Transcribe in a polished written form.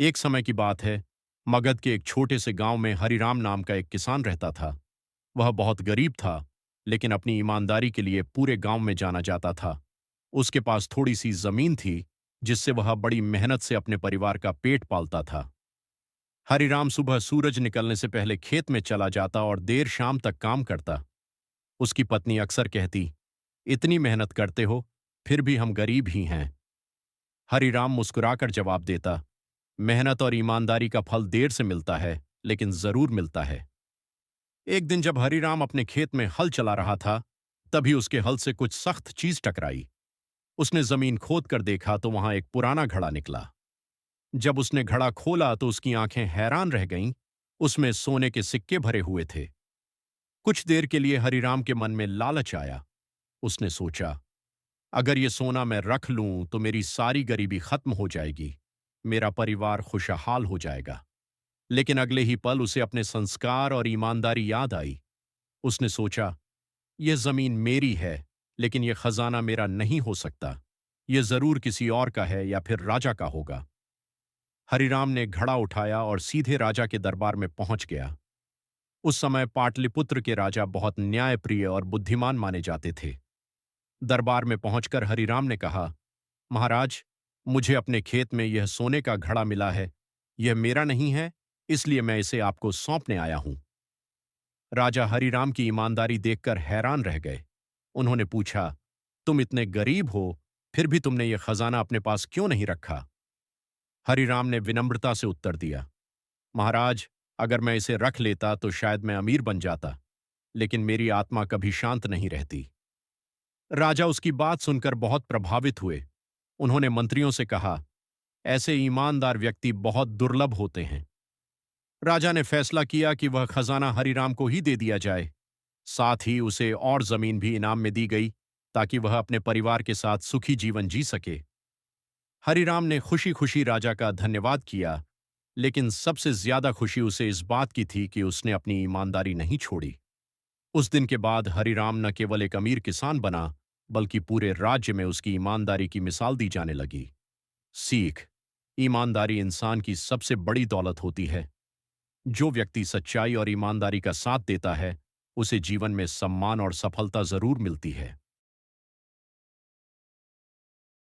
एक समय की बात है। मगध के एक छोटे से गांव में हरिराम नाम का एक किसान रहता था। वह बहुत गरीब था, लेकिन अपनी ईमानदारी के लिए पूरे गांव में जाना जाता था। उसके पास थोड़ी सी जमीन थी, जिससे वह बड़ी मेहनत से अपने परिवार का पेट पालता था। हरिराम सुबह सूरज निकलने से पहले खेत में चला जाता और देर शाम तक काम करता। उसकी पत्नी अक्सर कहती, इतनी मेहनत करते हो, फिर भी हम गरीब ही हैं। हरिराम मुस्कुराकर जवाब देता, मेहनत और ईमानदारी का फल देर से मिलता है, लेकिन जरूर मिलता है। एक दिन जब हरिराम अपने खेत में हल चला रहा था, तभी उसके हल से कुछ सख्त चीज टकराई। उसने जमीन खोद कर देखा तो वहां एक पुराना घड़ा निकला। जब उसने घड़ा खोला तो उसकी आंखें हैरान रह गईं। उसमें सोने के सिक्के भरे हुए थे। कुछ देर के लिए हरिराम के मन में लालच आया। उसने सोचा, अगर ये सोना मैं रख लूं तो मेरी सारी गरीबी खत्म हो जाएगी, मेरा परिवार खुशहाल हो जाएगा। लेकिन अगले ही पल उसे अपने संस्कार और ईमानदारी याद आई। उसने सोचा, यह जमीन मेरी है, लेकिन यह खजाना मेरा नहीं हो सकता। यह जरूर किसी और का है या फिर राजा का होगा। हरिराम ने घड़ा उठाया और सीधे राजा के दरबार में पहुंच गया। उस समय पाटलिपुत्र के राजा बहुत न्यायप्रिय और बुद्धिमान माने जाते थे। दरबार में पहुंचकर हरिराम ने कहा, महाराज, मुझे अपने खेत में यह सोने का घड़ा मिला है। यह मेरा नहीं है, इसलिए मैं इसे आपको सौंपने आया हूं। राजा हरिराम की ईमानदारी देखकर हैरान रह गए। उन्होंने पूछा, तुम इतने गरीब हो, फिर भी तुमने यह खजाना अपने पास क्यों नहीं रखा? हरिराम ने विनम्रता से उत्तर दिया, महाराज, अगर मैं इसे रख लेता तो शायद मैं अमीर बन जाता, लेकिन मेरी आत्मा कभी शांत नहीं रहती। राजा उसकी बात सुनकर बहुत प्रभावित हुए। उन्होंने मंत्रियों से कहा, ऐसे ईमानदार व्यक्ति बहुत दुर्लभ होते हैं। राजा ने फैसला किया कि वह खजाना हरिराम को ही दे दिया जाए। साथ ही उसे और जमीन भी इनाम में दी गई, ताकि वह अपने परिवार के साथ सुखी जीवन जी सके। हरिराम ने खुशी खुशी राजा का धन्यवाद किया, लेकिन सबसे ज्यादा खुशी उसे इस बात की थी कि उसने अपनी ईमानदारी नहीं छोड़ी। उस दिन के बाद हरिराम न केवल एक अमीर किसान बना, बल्कि पूरे राज्य में उसकी ईमानदारी की मिसाल दी जाने लगी। सीख: ईमानदारी इंसान की सबसे बड़ी दौलत होती है। जो व्यक्ति सच्चाई और ईमानदारी का साथ देता है, उसे जीवन में सम्मान और सफलता जरूर मिलती है।